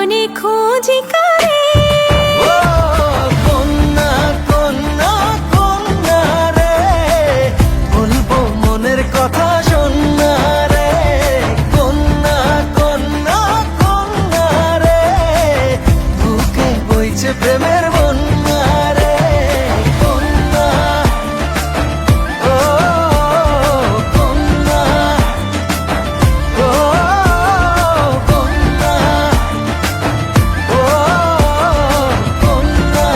গোপনে খোঁজি করে। ও কন্যা কন্যা কন্যা রে, বলবো মনের কথা শোন না রে। কন্যা কন্যা কন্যা রে, বুকে বইছে প্রেমের বন্যা রে। কন্যা ও কন্যা ও কন্যা ও কন্যা।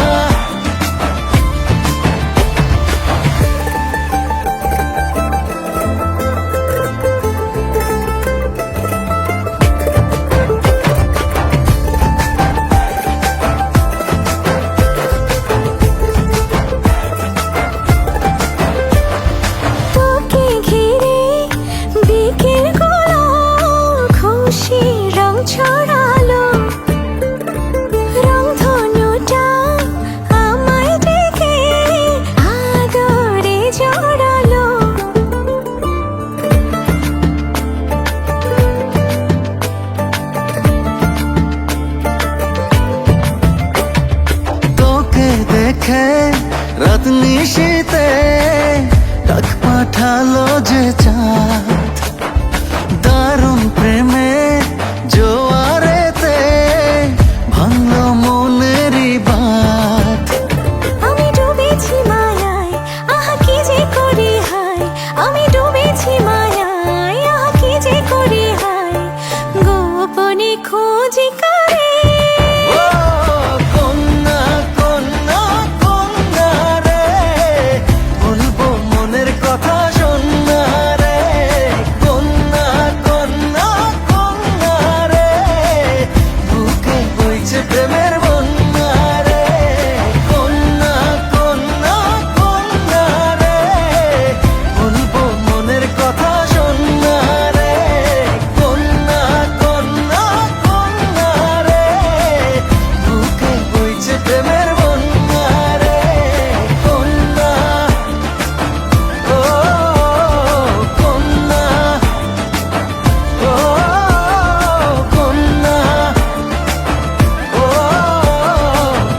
তোকে ঘিরে বিকেলগুলো খুশি রং ছড়ালো। রংধনুটা আমায় ডেকে আদরে জড়ালো। তোকে দেখে রাত নিশীতে ডাক পাঠালো যে চাঁদ, দারুণ প্রেমে জোয়ারেতে ভাঙলো মনেরই বাঁধ। আমি ডুবেছি মায়ায়, আহা কি যে করি হায়। আমি ডুবেছি মায়ায়, আহা কি যে করি হায়। গোপনে খোঁজি করে। ও কন্যা কন্যা কন্যা রে, বলবো মনের কথা শোন না রে। কন্যা কন্যা কন্যা রে, বুকে বইছে প্রেমের বন্যা রে। কন্যা কন্যা কন্যা রে, বলবো মনের কথা শোন না রে। কন্যা কন্যা কন্যা রে, বুকে বইছে প্রেমের বন্যা রে। কন্যা ও কন্যা ও কন্যা ও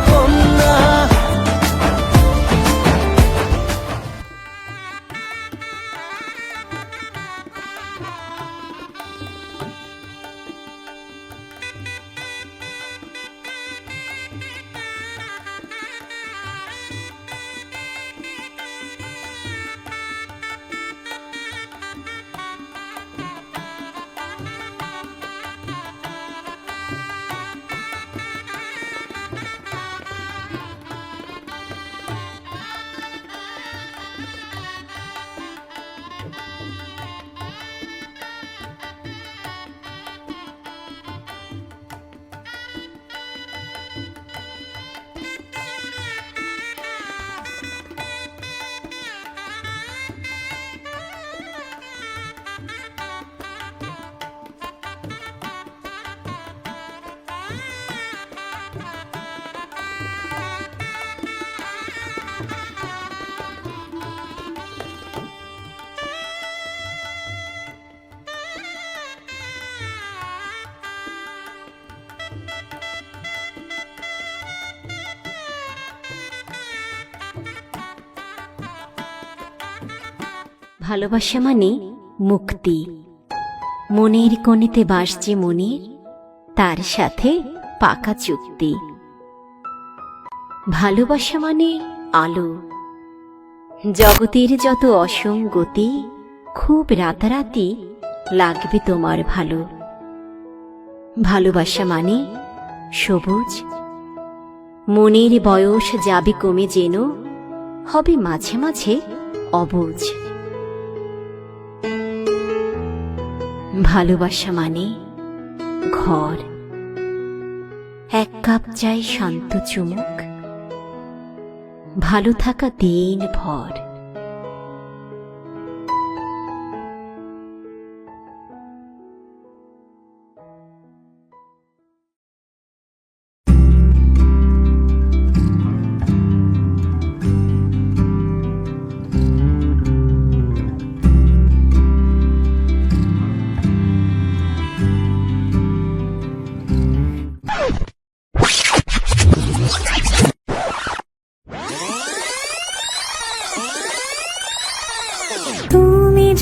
কন্যা। ভালোবাসা মানে মুক্তি। মনের কোণেতে বাস যে মনের, তার সাথে পাকা চুক্তি। ভালোবাসা মানে আলো। জগতের যত অসঙ্গতি, খুব রাতারাতি লাগবে তোমার ভালো। ভালোবাসা মানে সবুজ। মনের বয়স যাবে কমে যেন, হবে মাঝে মাঝে অবুঝ। ভালোবাসা মানে ঘর। এক কাপ চাই শান্ত চুমুক, ভালো থাকা দিন ভর।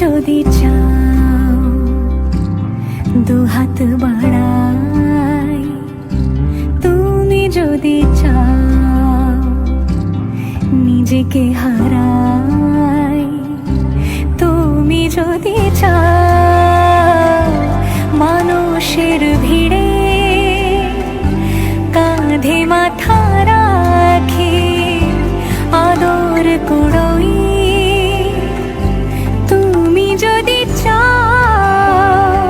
যদি চাও দুহাত বাড়াই, তুমি যদি চাও নিজেকে হারাই, তুমি যদি চাও মানুষের ভিড়ে কাঁধে মাথা রাখি আদর কুড়োই, তুমি যদি চাও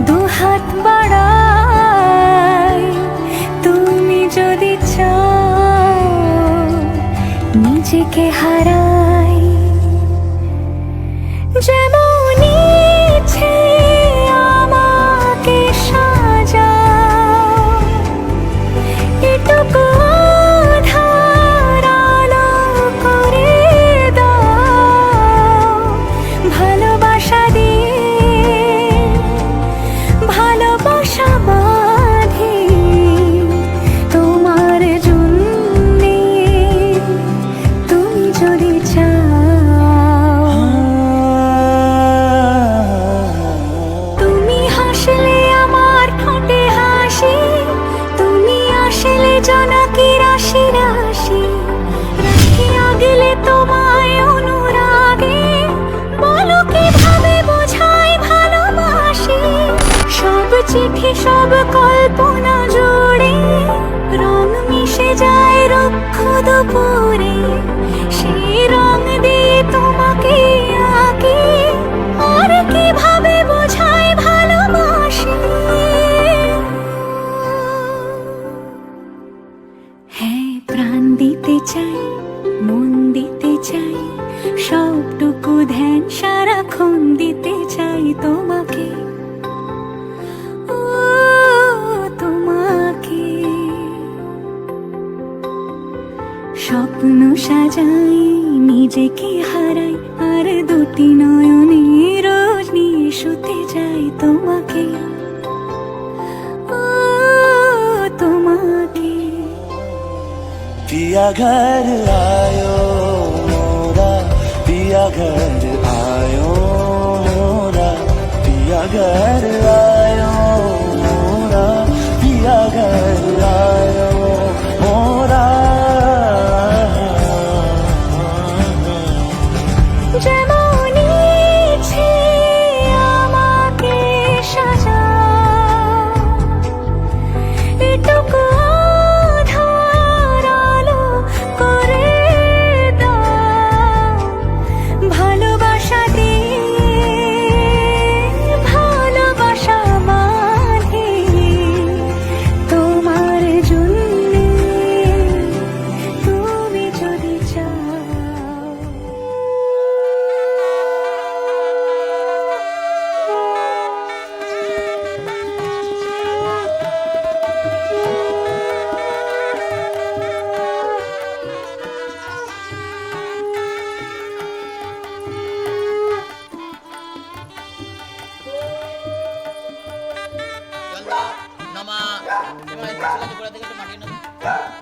দুহাত বাড়াই, তুমি যদি চাও নিজেকে হারাই। যেমন ইচ্ছে আমাকে সাজাও, এটুকু আধার আলো করে দাও, ভালোবাসা দিয়ে ভালোবাসা বাঁধি তোমার জন্যে, তুমি যদি চাও। তুমি হাসলে আমার ঠোঁটে হাসি, তুমি আসলে জোনাকি রাশি রাশি, রাখি আগলে তোমায় অনুরাগে, বলো কিভাবে বোঝাই ভালোবাসি। সব চিঠি সব কল্পনা জুড়ে রং মিশে যায় রুক্ষ দুপুরে, সেই রং দিয়ে তোমাকে আঁকি, আর কিভাবে বোঝাই ভালোবাসি। হ্যাঁ, প্রাণ দিতে চাই, মন দিতে চাই, সবটুকু ধ্যান সারাক্ষণ দিতে চাই তোমাকে, ও তোমাকে। স্বপ্ন সাজাই, নিজেকে হারাই, আর দুটি নয়নে রোজ নিয়ে শুতে যাই তোমাকে, ও তোমাকে। पिया घर आयो मोरा, पिया घर आयो मोरा, पिया घर आयो मोरा, पिया घर आयो मोरा। যেমন ইচ্ছে আমাকে সাজাও, এটুকু আধার আলো করে দাও, ভালোবাসা দিয়ে ভালোবাসা বাঁধি তোমার জন্যে, তুমি যদি চাও। নমা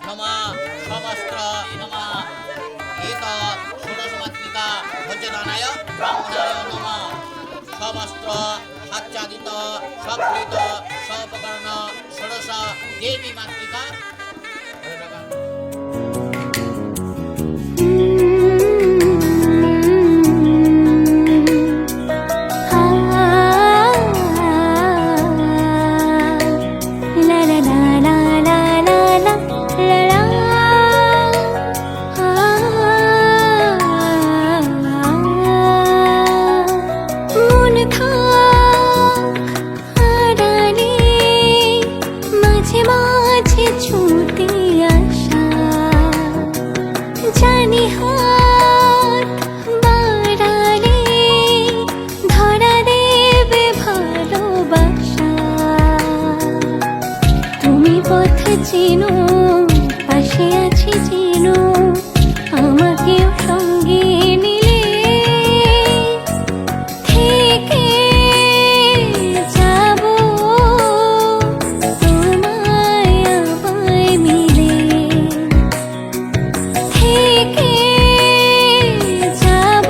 নমা সমস্ত্র নমা এত ষোড়শমাতৃকা ভোজ্যদানায় ব্রাহ্মণায় নমা। সমস্ত্র আচ্ছাদিত সকৃত সপকর্ণ ষোড়শ দেবী মাতৃকা। মন থাক আড়ালে, মাঝে মাঝে ছুটে আসা, জানি হাত বাড়ালে ধরা দেবে ভালোবাসা। তুমি পথ চেনো, পাশে আছি চেনো, আমাকেও সঙ্গে নিলে থেকে যাব তোমায় আমায় মিলে, থেকে যাব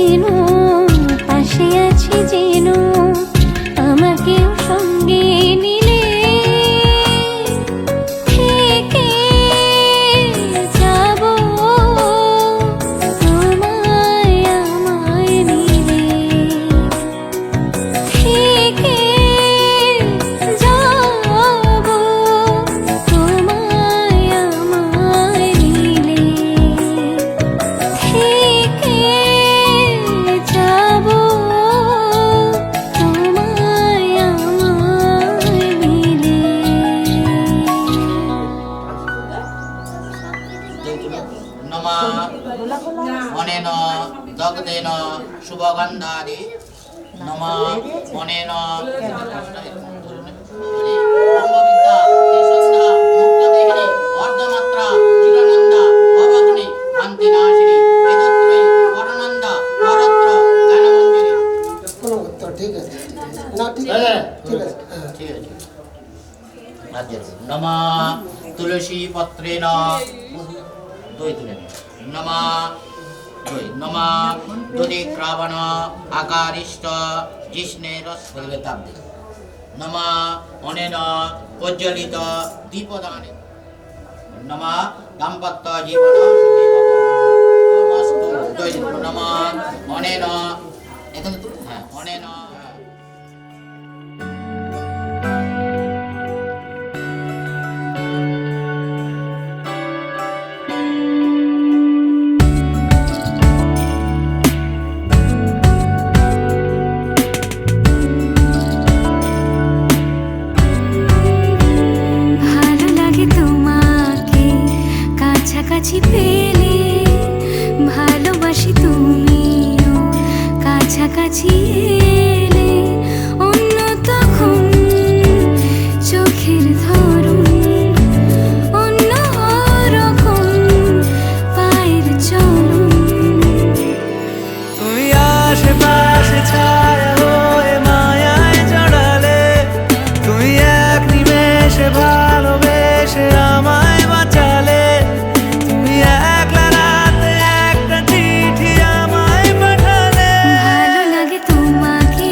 কেন পাশে আছি যেন আমাকেও সঙ্গে নিলে থেকে যাব তোমায় আমায় নিলে থেকে যাব তোমায় আমায় নিলে থেকে যাব তোমায় আমায় নিলে। নমা অনেন দগ্ধেন শুভগন্ধাদি নমা অনেন ব্রহ্মবিদ্যা তেসন্ধ্যা মুক্তদেহিনী অর্ধমাত্রা চিরানন্দা অবগ্নি শান্তিনাশিনী বেদত্রয়ী পরনন্দা পরত্র জ্ঞানমঞ্জুরি। কোনো উত্তর ঠিক আছে না ঠিক আছে ঠিক আছে ঠিক আছে আচ্ছা নমা তুলসী পত্রেণ দই তুলে নমা দই নমা দধি ক্রাবণ আকারিষ্ট জিষ্ণের বলবে তাপ দি নমা অনেন প্রজ্বলিত দীপদানে নমা দাম্পত্য জীবন সুখী ভব মস্তু দই নমা অনেন এখানে তো হ্যাঁ অনেন ভালো লাগে তোমাকে কাছাকাছি পেলে ভালোবাসি তুমিও কাছাকাছি এলে অন্য তখন চোখের ধরন অন্য রকম পায়ের চরণ তুমি আশেপাশে ছায়া হয়ে মায়ায় জড়ালে তুমি এক নিমেষে ভালোবেসে আমায় বাঁচালে তুমি একলা রাতে একটা চিঠি আমায় পাঠালে ভালো লাগে তোমাকে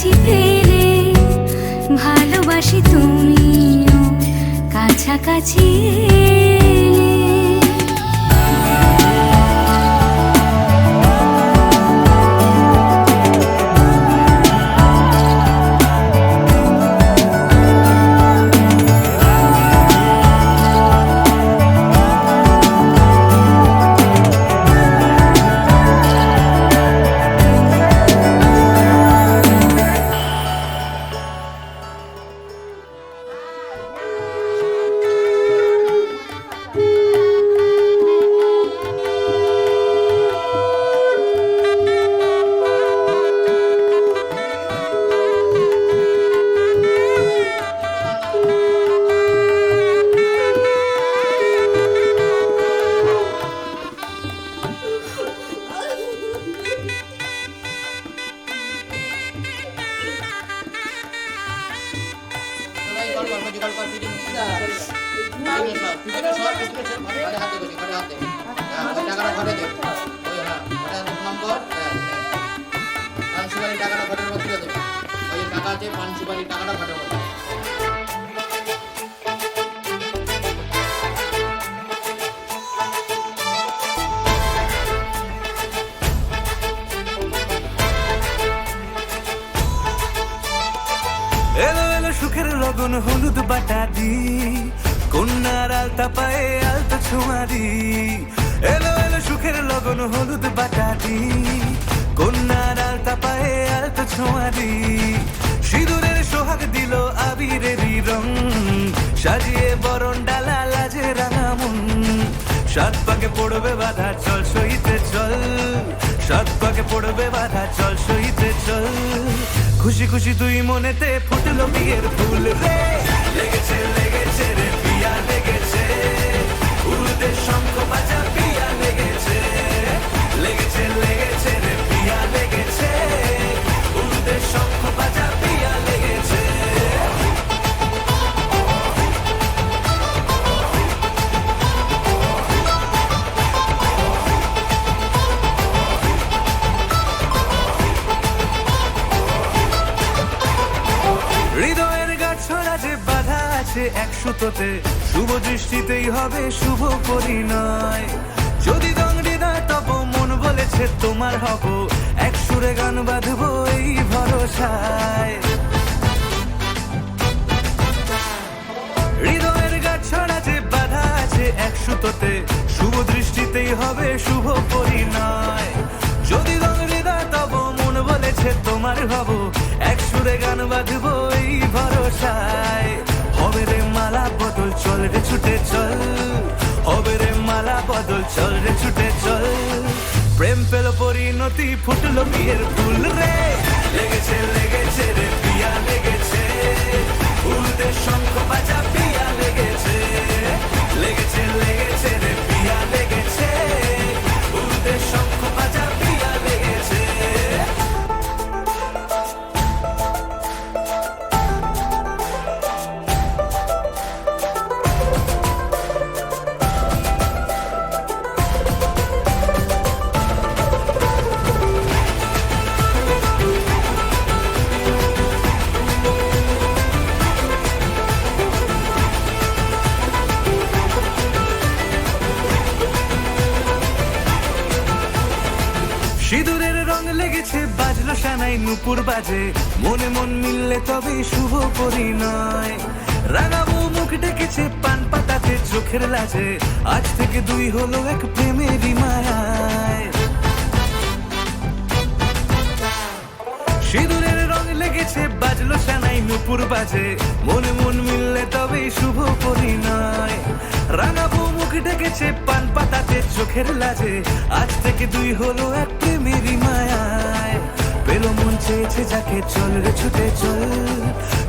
কাছাকাছি পেলে ভালোবাসি তুমিও কাছাকাছি এলে। এলো এলো সুখের লগন হলুদ বাটা দি, কন্যার আলতা পায়ে আলতা ছোঁয়া দি। এলো এলো সুখের লগন হলুদ বাটা দি, কন্যার আলতা পায়ে আলতা ছোঁয়া দি। সিঁদুরের সোহাগ দিল আবিরেরই রং, সাজিয়ে বরণ ডালা লাজে রাঙা মন। সাত পাকে পড়বে বাধা চল সইতে চল, সাত পাকে পড়বে বাধা চল সইতে চল। খুশি খুশি তুই মনেতে ফুটলো বিয়ের ফুল রে, লেগেছে লেগেছে রে পিয়া লেগেছে, উড়তে শঙ্খ বাজা পিয়া লেগেছে, লেগেছে লেগেছে রে পিয়া লেগেছে, উড়তে শঙ্খ বাজা পিয়া লেগেছে। হৃদয়ের গাছড়া যে বাধা আছে এক সুতোতে, শুভ দৃষ্টিতেই হবে শুভ পরিণয়। যদি দংড়ি না তব মন বলেছে তোমার হব, এক সুরে গান বাঁধবো এই ভরসায়। হৃদয়ের গাছড়া যে বাধা আছে এক সুতোতে, শুভ দৃষ্টিতেই হবে শুভ পরিণয়। যদি দংড়ি না তব মন বলেছে তোমার হব, এক সুরে গান বাঁধবো এই ভরসায়। হবে রে মালা বদল চল রে ছুটে চল, হবে রে মালা বদল চল রে ছুটে চল। প্রেম পেল পরিণতি ফুটলো বিয়ের ফুল রে, লেগেছে লেগেছে রে পিয়া লেগেছে, উড়তে শঙ্খ বাজা পিয়া লেগেছে, লেগেছে লেগেছে রে পিয়া লেগেছে, উড়তে শঙ্খ বাজা পিয়া লেগেছে। সিঁদুরের রং লেগেছে বাজলো সানাই নুপুর বাজে, মনে মন মিললে তবে শুভ পরিণয়। রাঙাবো মুখ ডেকেছে পান পাতাতে চোখের লাজে, আজ থেকে দুই হলো এক প্রেমেরই মায়ায়। সিঁদুরের রং লেগেছে বাজলো সানাই নুপুর বাজে, মনে মন মিললে তবে শুভ পরিণয়। রাঙাবো মুখ ডেকেছে পান পাতাতে চোখের লাজে, আজ থেকে দুই হলো এক প্রেমেরই মায়ায়। পেলো মন চেয়েছে যাকে চল রে ছুটে চল,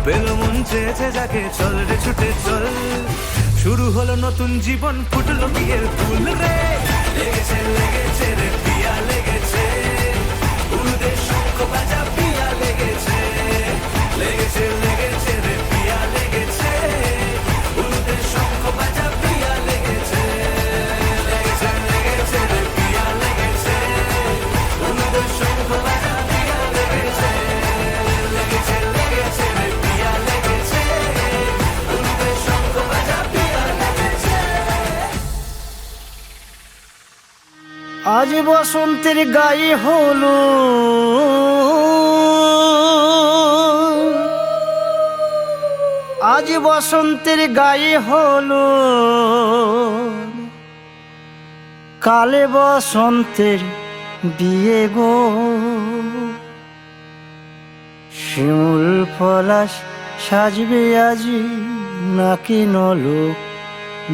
পেলো মন চেয়েছে যাকে চল রে ছুটে চল। শুরু হলো নতুন জীবন ফুটলো বিয়ের ফুল রে, লেগেছে লেগেছে রে পিয়া লেগেছে, উড়তে শঙ্খ বাজা পিয়া লেগেছে, লেগেছে লেগেছে রে পিয়া লেগেছে, উড়তে শঙ্খ বাজা পিয়া লেগেছে, লেগেছে লেগেছে রে পিয়া লেগেছে, উড়তে শঙ্খ বাজা পিয়া লেগেছে, লেগেছে বসন্তের গায়ে হলো আজ বসন্তের গায়ে হলো কালে বসন্তের বিয়ে গো শিমুল পলাশ সাজবে আজি নাকি নলোক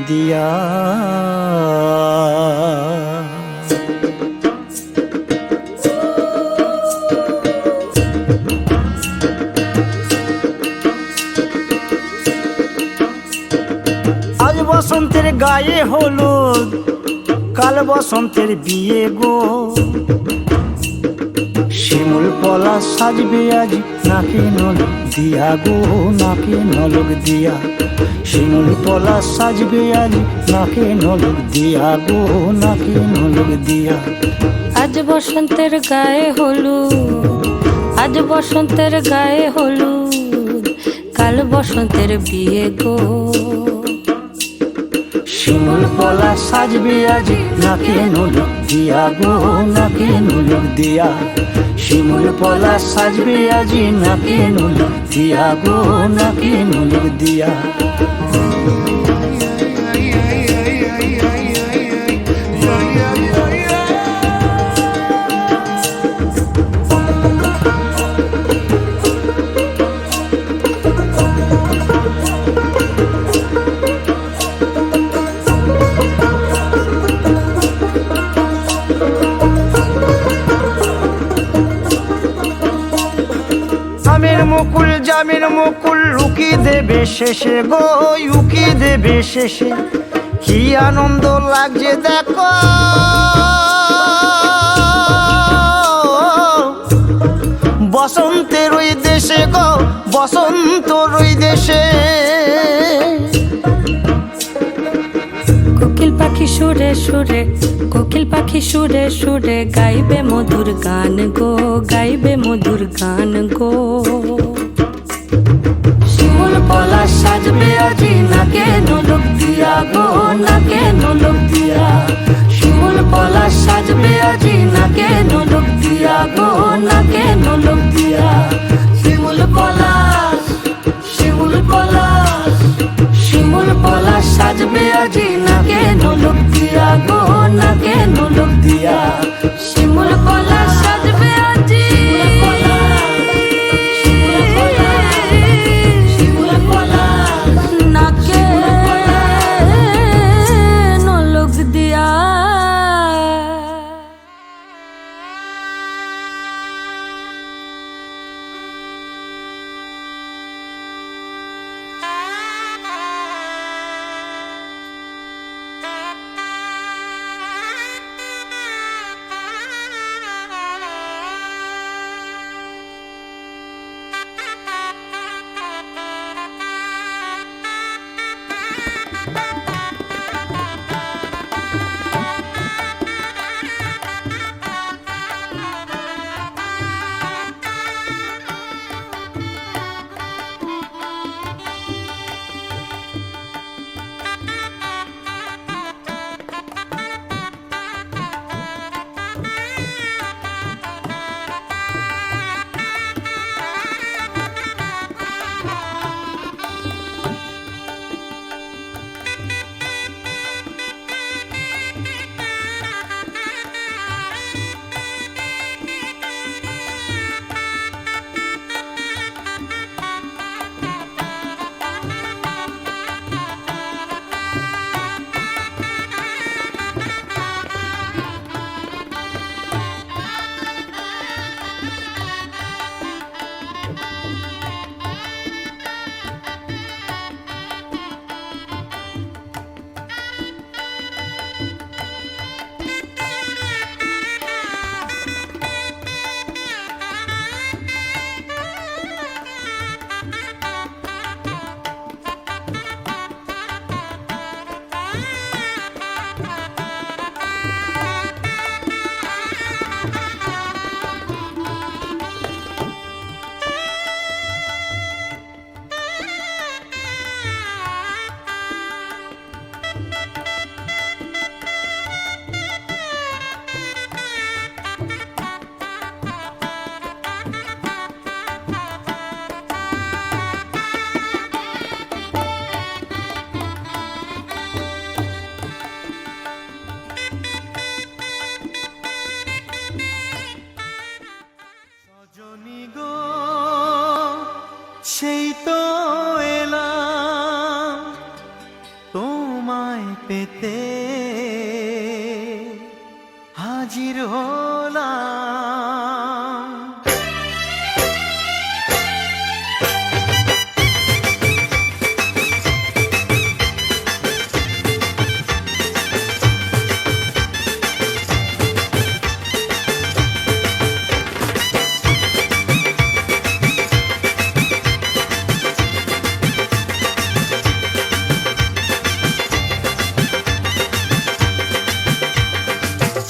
দিয়া আজ বসন্তের গায়ে হলুদ কাল বসন্তের বিয়ে গো শিমুল পলাশ সাজবে আজ নাকে নলক দিয়া গো নাকে নলক দিয়া শিমুল পলাশ সাজবে আজ নাকে নলক দিয়া গো নাকে নলক দিয়া আজ বসন্তের গায়ে হলুদ আজ বসন্তের গায়ে হলুদ কাল বসন্তের বিয়ে গো শিমুল পলাশ সাজবে আজ নাকে নলক দিয়া গো নাকে নলক দিয়া শিমুল পলাশ সাজবে আজ নাকে নলক দিয়া গো নাকে নলক দিয়া আমের মুকুল জামের মুকুল লুকি দেবে শেষে গো উকি দেবে শেষে কি আনন্দ লাগছে দেখো বসন্তের ওই দেশে গো বসন্তর ওই দেশে কোকিল পাখি সুরে সুরে কোকিল পাখি সুরে সুরে গাইবে মধুর গান গো গাইবে মধুর গান গো শিমুল পলাশ সাজবে আজি নাকে নলক দিয়া গো নাকে নলক দিয়া শিমুল পলাশ সাজবে আজি নাকে নলক দিয়া গো নাকে নলক দিয়া শিমুল পলাশ শিমুল পলাশ শিমুল পলাশ সাজবে আজি নাকে নলক দিয়া গো নাকে নলক দিয়া শিমুল পলাশ সাজবে আজি শিমুল পলাশ নাকে নলক দিয়া সেই তো এলাম তোমায় পেতে, হাজির হলাম।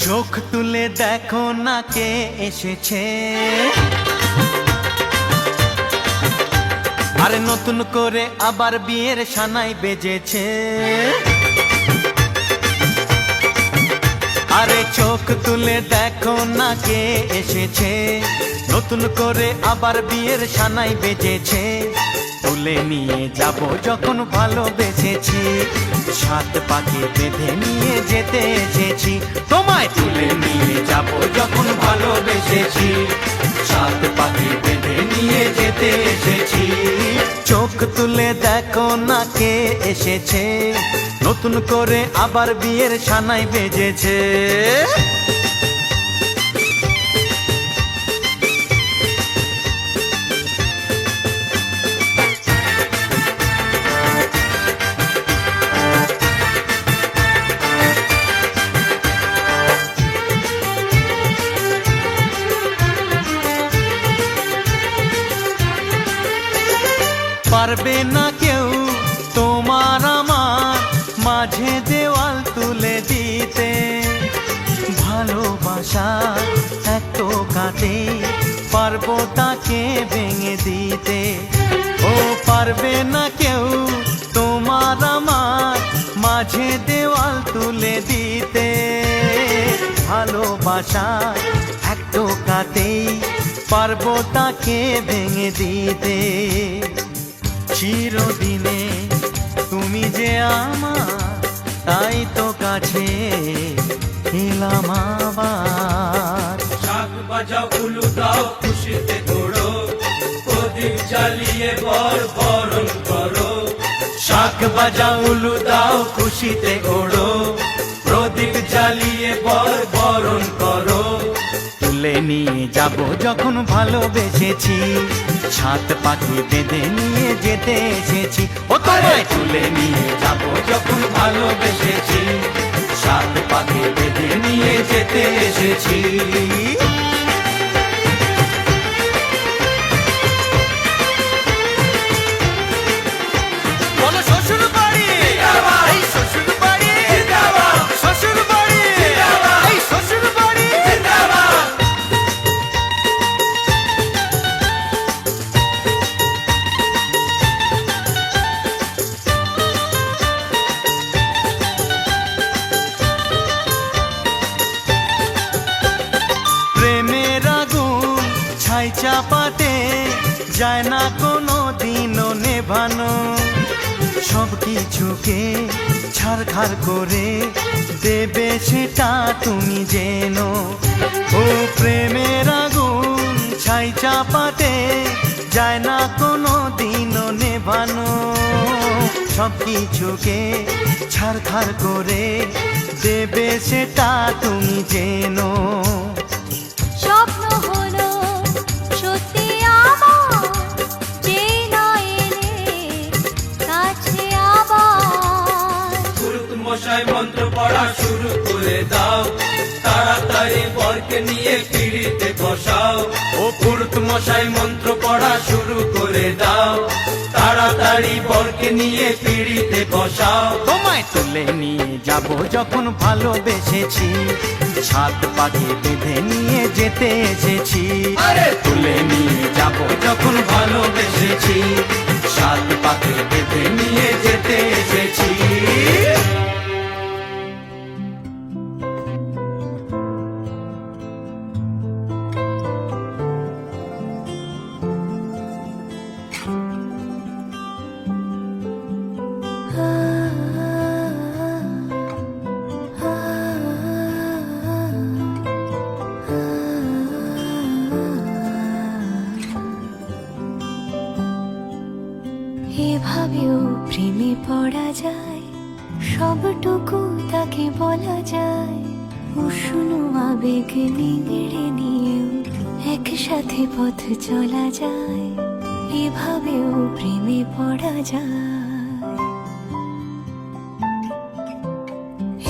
চোখ তুলে দেখো না কে এসেছে, আরে নতুন করে আবার বিয়ের সানাই বেজেছে। আরে চোখ তুলে দেখো না কে এসেছে, নতুন করে আবার বিয়ের সানাই বেজেছে। তুলে নিয়ে যাব যখন ভালোবেসেছি, সাত পাকে বেঁধে নিয়ে যেতে এসেছি। তোমায় তুলে নিয়ে যাব যখন ভালোবেসেছি, সাত পাকে বেঁধে নিয়ে যেতে এসেছি। চোখ তুলে দেখো না কে এসেছে, নতুন করে আবার বিয়ের সানাই বেজেছে। পারবে না কেউ তোমার আমার মাঝে দেওয়াল তুলে দিতে, ভালোবাসা এত কাটে পারবো তাকে ভেঙে দিতে। ও পারবে না কেউ তোমার আমার মাঝে দেওয়াল তুলে দিতে, ভালোবাসা এত কাটে পারবো তাকে ভেঙে দিতে। চিরদিনে তুমি যে আমার, তাই তো কাছে এলাম আবার। শাক বাজাও উলু দাও খুশিতে ঘোড়ো, প্রদীপ জ্বালিয়ে বরণ করো। শাক বাজাও উলু দাও খুশিতে ওড়ো, প্রদীপ জ্বালিয়ে বরণ করো। তুলে নিয়ে যাব যখন ভালোবেসেছি, সাত পাখি বেঁধে নিয়ে যেতে এসেছি। ও তোমায় তুলে নিয়ে যাব যখন ভালোবেসেছি, সাত পাখি বেঁধে নিয়ে যেতে এসেছি। বলো শ্বশুর বাড়ি, এই শ্বশুর বাড়ি, শ্বশুর বাড়ি, এই শ্বশুর বাড়ি। প্রেমের আগুন ছাই চাপাতে যায় না কোনো দিনও নেভানো, সব কিছুকে ছাড়খাড় করে দেবে সেটা তুমি জেনো। ও প্রেমের আগুন ছাই চাপাতে যায় না কোনো দিনও নেভানো, সব কিছুকে ছাড়খাড় করে দেবে সেটা তুমি জেনো। স্বপ্ন হলো সত্যি আমার, যে না এলে কাছে আবার। পুরুত মশাই মন্ত্র পড়া শুরু করে দাও, তাড়াতাড়ি বরকে নিয়ে পিড়িতে বসাও। ও পুরুত মশাই মন্ত্র পড়া শুরু করে দাও, তাড়াতাড়ি বরকে নিয়ে পিড়িতে বসাও। তোমায় তুলে নিয়ে যাব যখন ভালোবেসেছি, সাত পাখি বেঁধে নিয়ে যেতে এসেছি। আরে তুলে নিয়ে যাব যখন ভালোবেসেছি, সাত পাখি বেঁধে নিয়ে যেতে এসেছি। সবটুকু তাকে বলা যায়। উষ্ণ আবেগ নিংড়ে নিয়েও একসাথে পথ চলা যায়, এভাবেও প্রেমে পড়া যায়,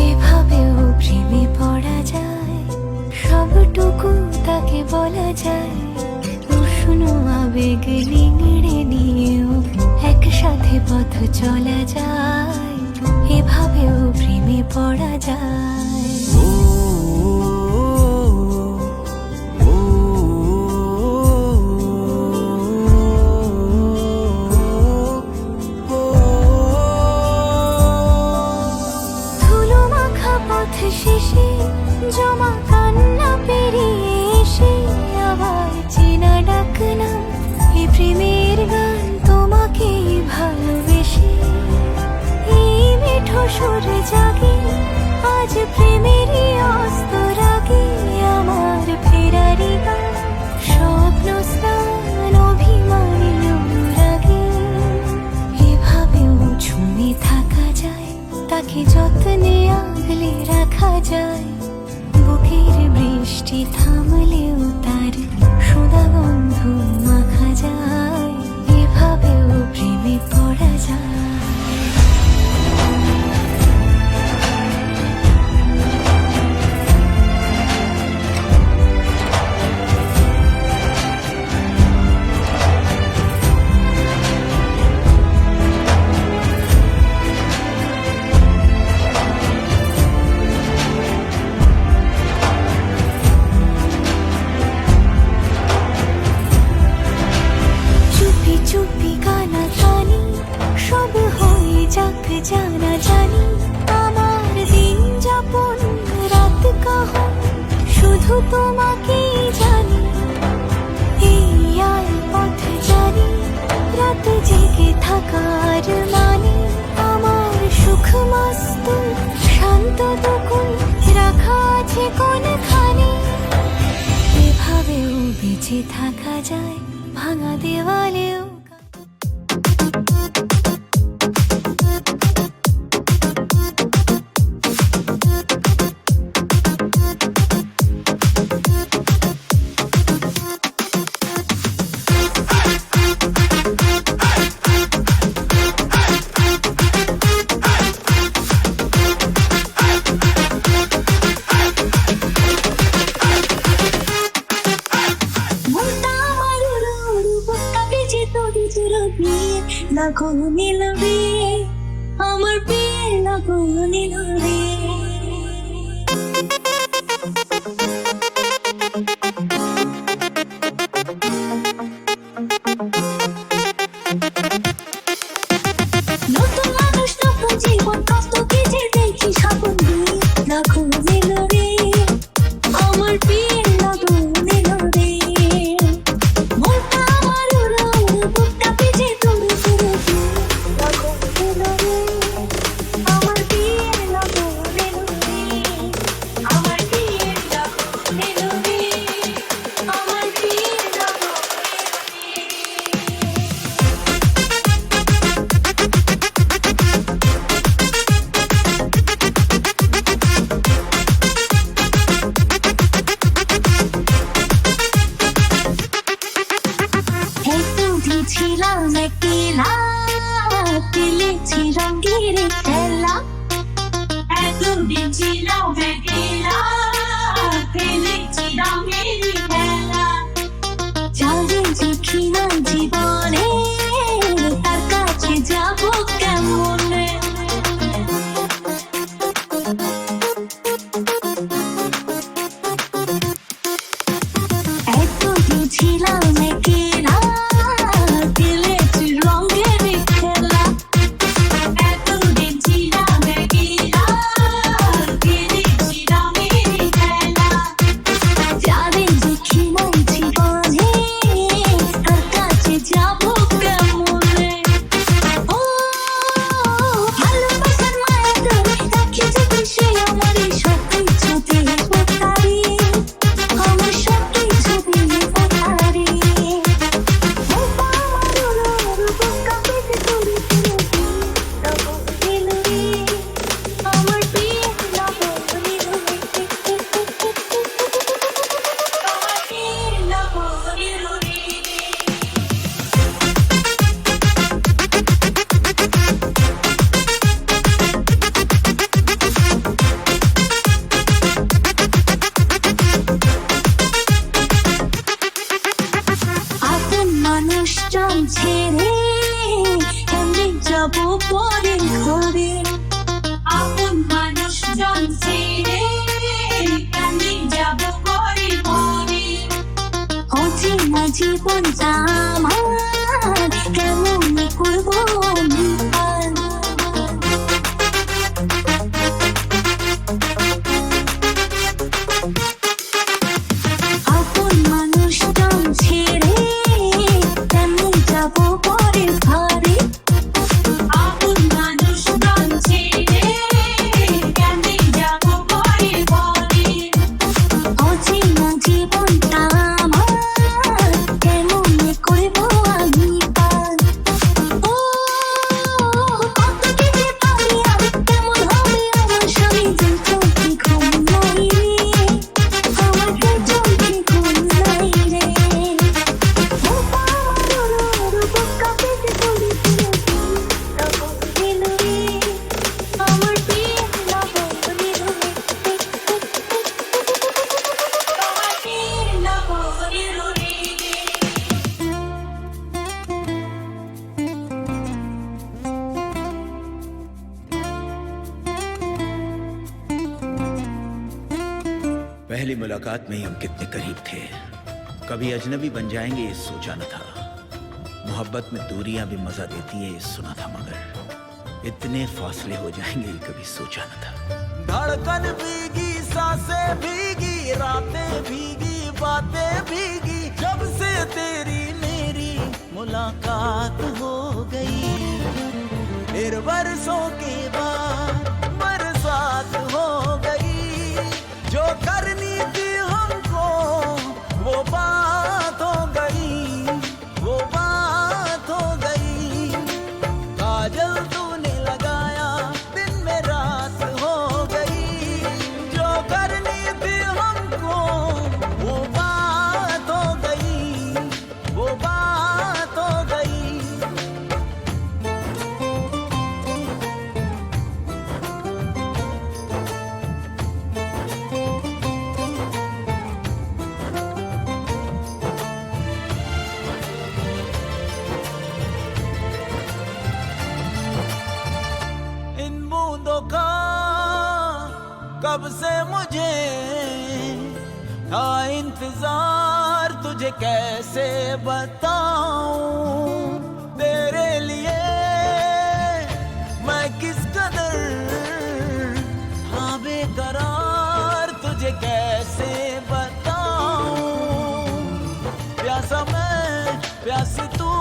এভাবেও প্রেমে পড়া যায়। সবটুকু তাকে বলা যায়, উষ্ণ আবেগ নিংড়ে নিয়েও একসাথে পথ চলা যায়, এভাবেও প্রেমে পড়া যায়। ধুলো মাখা পথ শেষে জমা কান্না পেরিয়ে এসে আবার চেনা ডাকলাম এই প্রেমের গান তোমাকেই ভালোবেসে। এই মিঠো সুর জাগে আজ প্রেমেরই অস্ত রাগে, আমার ফেরারি গান স্বপ্ন স্নান অভিমানী অনুরাগে। এভাবেও ছুঁয়ে থাকা যায়, তাকে যত্নে আগলে রাখা যায়, বুকের বৃষ্টি থামলেও তার সোনা গন্ধ মাখা যায়, এভাবেও প্রেমে পড়া যায়। চুপি চুপি গানা গানি সব হয়ে যাক জানা জানি, আমার দিন যাপন রাত কাহন শুধু তোমাকেই জানি। এই আয় পথ জানি রাত জেগে থাকার মানে, আমার সুখ মস্ত শান্ত দুকুল রাখা আছে কোনখানে, এভাবেও বেঁচে থাকা যায় ভাঙা দেওয়ালেও। লাগো নিলবে আমার বিয়ে, লাগো নিলবে। নতুন মানুষ নতুন জীবন কষ্ট কি যে দেখি স্বপ্ন দিয়ে, লাগো নিলবে আমার বিয়ে, লাগো নিলবে। মনটা আমার উড়ো উড়ো বুকটা ভিজে তোর সুরতে, লাগো নিলবে আমার বিয়ে, লাগো নিলবে আমার বিয়ে, লাগো নিলবে আমার বিয়ে, লাগো নিলবে। এতদিন ছিলাম একলা, খেলেছি রঙের খেলা। এতদিন ছিলাম একলা, খেলেছি রঙের খেলা। যাবে দেখি না জীবনে, তার কাছে যাব কেমনে। এতদিন ছিলাম একলা, খেলেছি রঙের খেলা। এতদিন ছিলাম একলা, খেলেছি জীবনটা আমার কেমন করবো আমি আর আপন মানুষজন ছেড়ে কেমন যাবো পরের ঘরে আপন মানুষজন ছেড়ে কেমন যাবো পরের ঘরে অচেনা জীবনটা আমার কেমন করবো আমি পার ও কত কি যে পারি আমি কেমন হবে আমার স্বামী যে চোখে ঘুম নাই রে আমার যে চোখে ঘুম নাই রে ও পাওয়ার বুক কাঁপতে তুলি তুলি রে আমার প্রিয় নবনী রে पहली मुलाकात में ही हम कितने करीब थे, कभी अजनबी बन जाएंगे ये सोचा न था। मोहब्बत में दूरियां भी मजा देती है ये सुना था, मगर इतने फासले हो जाएंगे ये कभी सोचा न था। धड़कन भीगी, सांसें भीगी, रातें भीगी, बातें भीगी, जब से तेरी मेरी मुलाकात हो गई। फिर बरसों के बाद बरसात हो गई, जो करनी थी हमको वो बात हो गई, वो बात हो गई। काजल तूने लगाया दिन में रात हो गई, जो करनी थी हमको वो बात हो गई, वो बात हो गई। इन बूंदों का कब से मुझे था इंतजार, तुझे कैसे बताऊं तेरे लिए मैं किस कदर था बेकरार, तुझे कैसे बताऊं। प्यासा मैं, प्यासी तू,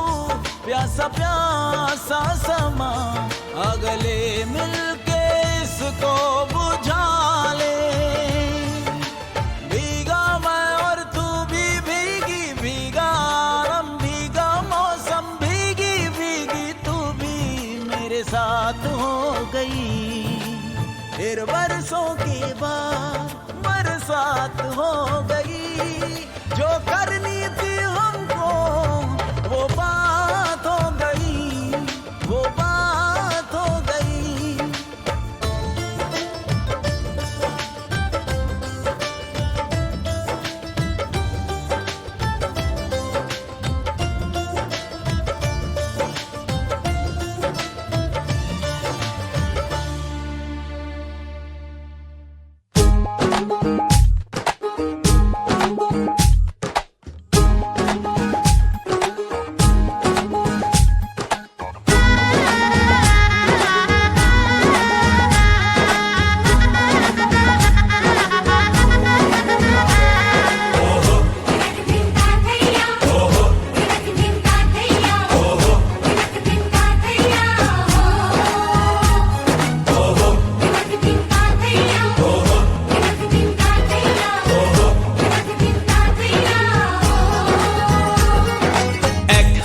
प्यासा प्यासा समा, अगले मिलके इसको बुझा ले। भीगा मैं और तू भी भीगी, भीगा आलम, भीगा मौसम, भीगी भीगी तू भी मेरे साथ हो गई। फिर बरसों के बाद बरसात हो गई, जो करनी थी हमको वो बात हो गई, वो बात हो गई।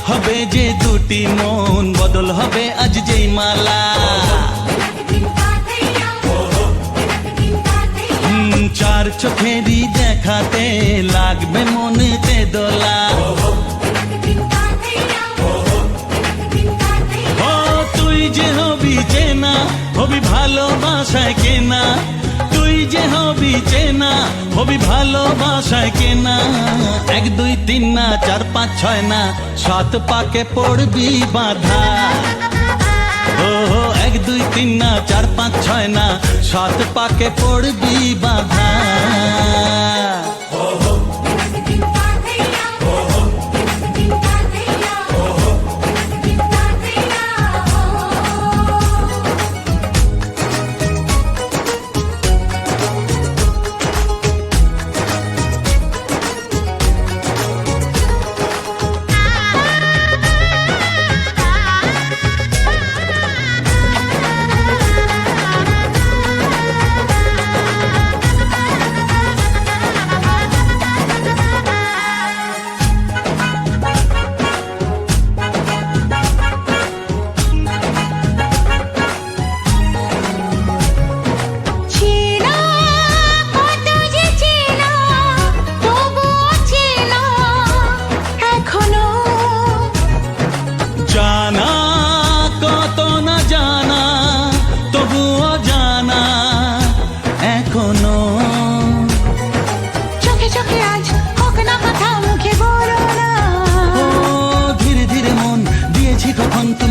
হবে যে দুটি মন বদল হবে আজ যেই মালা, চার চোখেরই দেখাতে লাগবে মনেতে দোলা। ও তুই যে হবি চেনা, হবি ভালোবাসায় কেনা, তুই যে হবি চেনা, হবি ভালোবাসায় কেনা। 1 2 3 না 4 5 6 না 7 পাকে পড়বি বাধা। ও 1 2 3 না 4 5 6 না 7 পাকে পড়বি বাধা।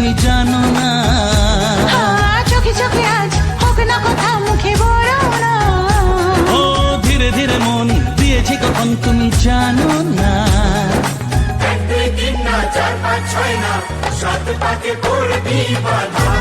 তুমি জানো না। চোখে চোখে আজ হোক না কথা মুখে বলো না। ও ধীরে ধীরে মন দিয়েছি কখন তুমি জানো না। 1 2 3 না 4 5 6 না 7 পাকে পড়বি বাধা।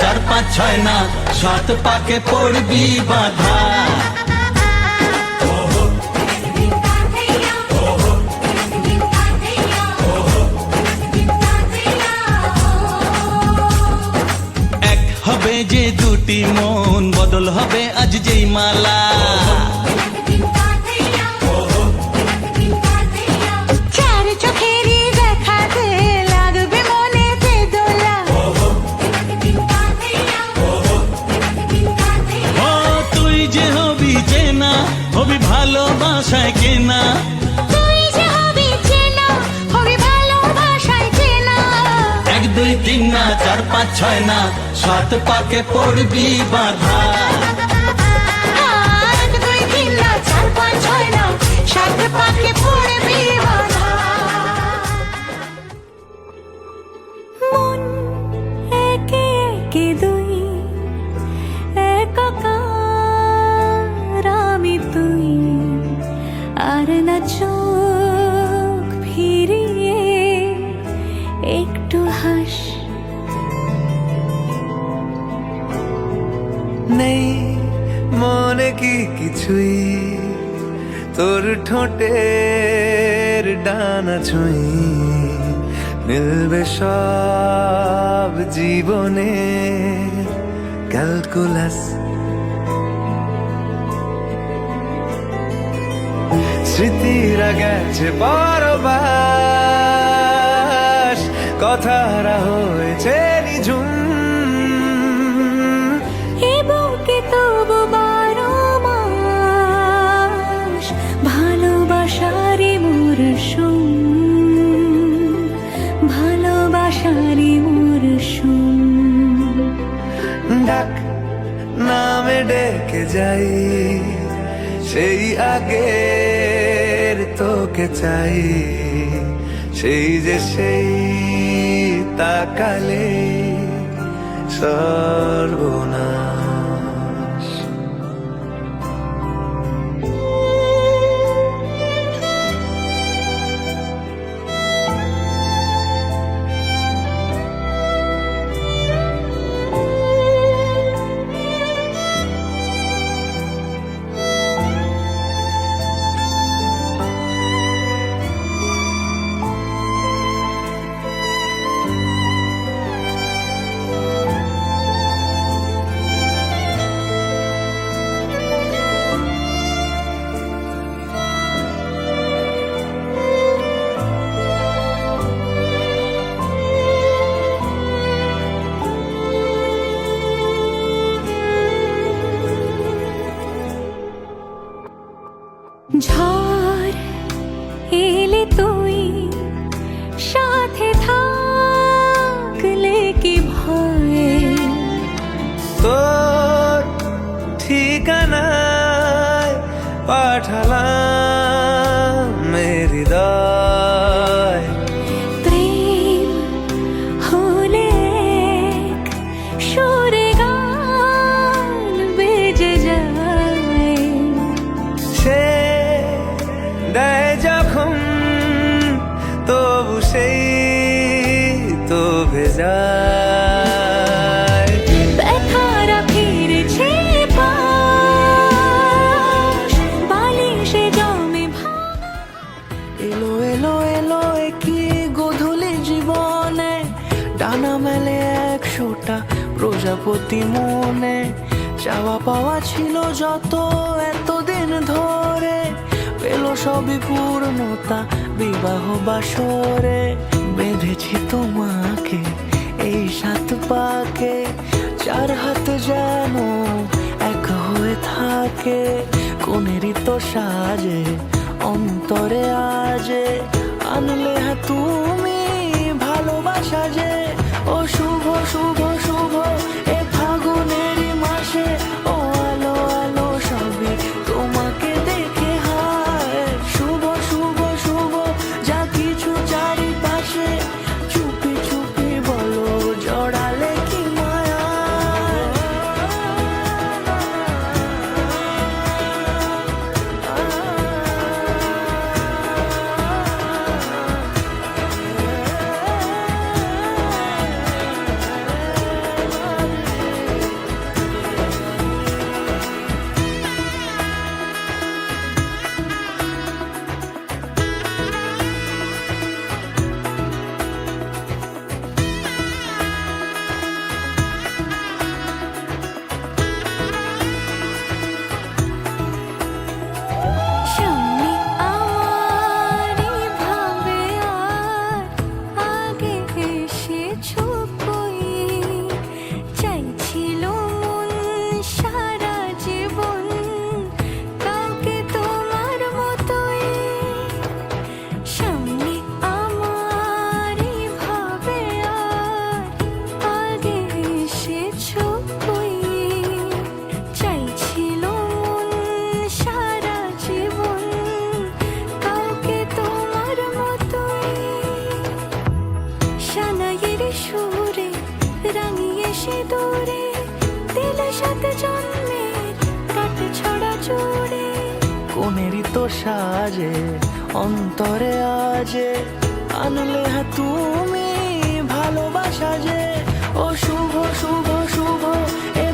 চার পাঁচ ছয় না সাত পাকে পড়বি বাধা। এক হবে যে দুটি মন বদল হবে আজ যেই মালা। হবি ভালোবাসায় কেনা, তুই যে হবি চেনা, হবি ভালোবাসায় চেনা। 1 2 3 না 4 5 6 না 7 পাকে পড়বি বাধা। 1 2 3 না 4 5 6 না 7 পাকে পড়বি বাধা। মন একে একে দুই একাকার আমি তুই, আর না চোখ ফিরিয়ে একটু হাস। নেই মনে কি কিছুই তোর ঠোঁটের ডানা ছুঁই, মিলবে সব জীবনে ক্যালকুলাস। স্মৃতিরা গেছে পরবাস, কথারা হয়েছে নিঝুম। এ বুকে তবু 12 মাস ভালোবাসারই মরশুম, ভালোবাসারই মরশুম। ডাক নামে ডেকে যাই, সেই আগের তোকে চাই, সেই যে সেই তাকালে সর্বনাশ। এলো এলো এলো কি গোধূলি জীবনে, ডানা মেলে 100টা প্রজাপতি মনে। চাওয়া পাওয়া ছিল যত এতদিন ধরে, পেল সবই পূর্ণতা বিবাহ বাসরে। বেঁধেছি তোমাকে এই 7 পাকে, 4 হাত যেন এক হয়ে থাকে। কোনেরই তো সাজে অন্তরে আজে, আনলে তুমি ভালোবাসা যে। ও শুভ শুভ শুভ এ ফাগুনেরই মাসে, ও আলো আলো সবই তোমাকে দেখে হায়। শুভ শুভ শুভ যা কিছু চারিপাশে, চুপি চুপি বলো জড়ালে কি মায়া। সামনে আমারই ভাবে আর আগে এসেছো কই, চাইছিল মন সারা জীবন কাউকে তোমার মতোই। সামনে আমারই ভাবে আর আগে এসেছো কই, চাইছিল মন সারা জীবন কাউকে তোমার মতোই। সানাইয়ের সুরে রাঙিয়ে সে দূরে, দিল 7 জন্মের কাট ছড়া জুড়ে। কোনেরই তো সাজে অন্তরে আজে, আনলে তুমি ভালোবাসা যে। ও শুভ শুভ শুভ এ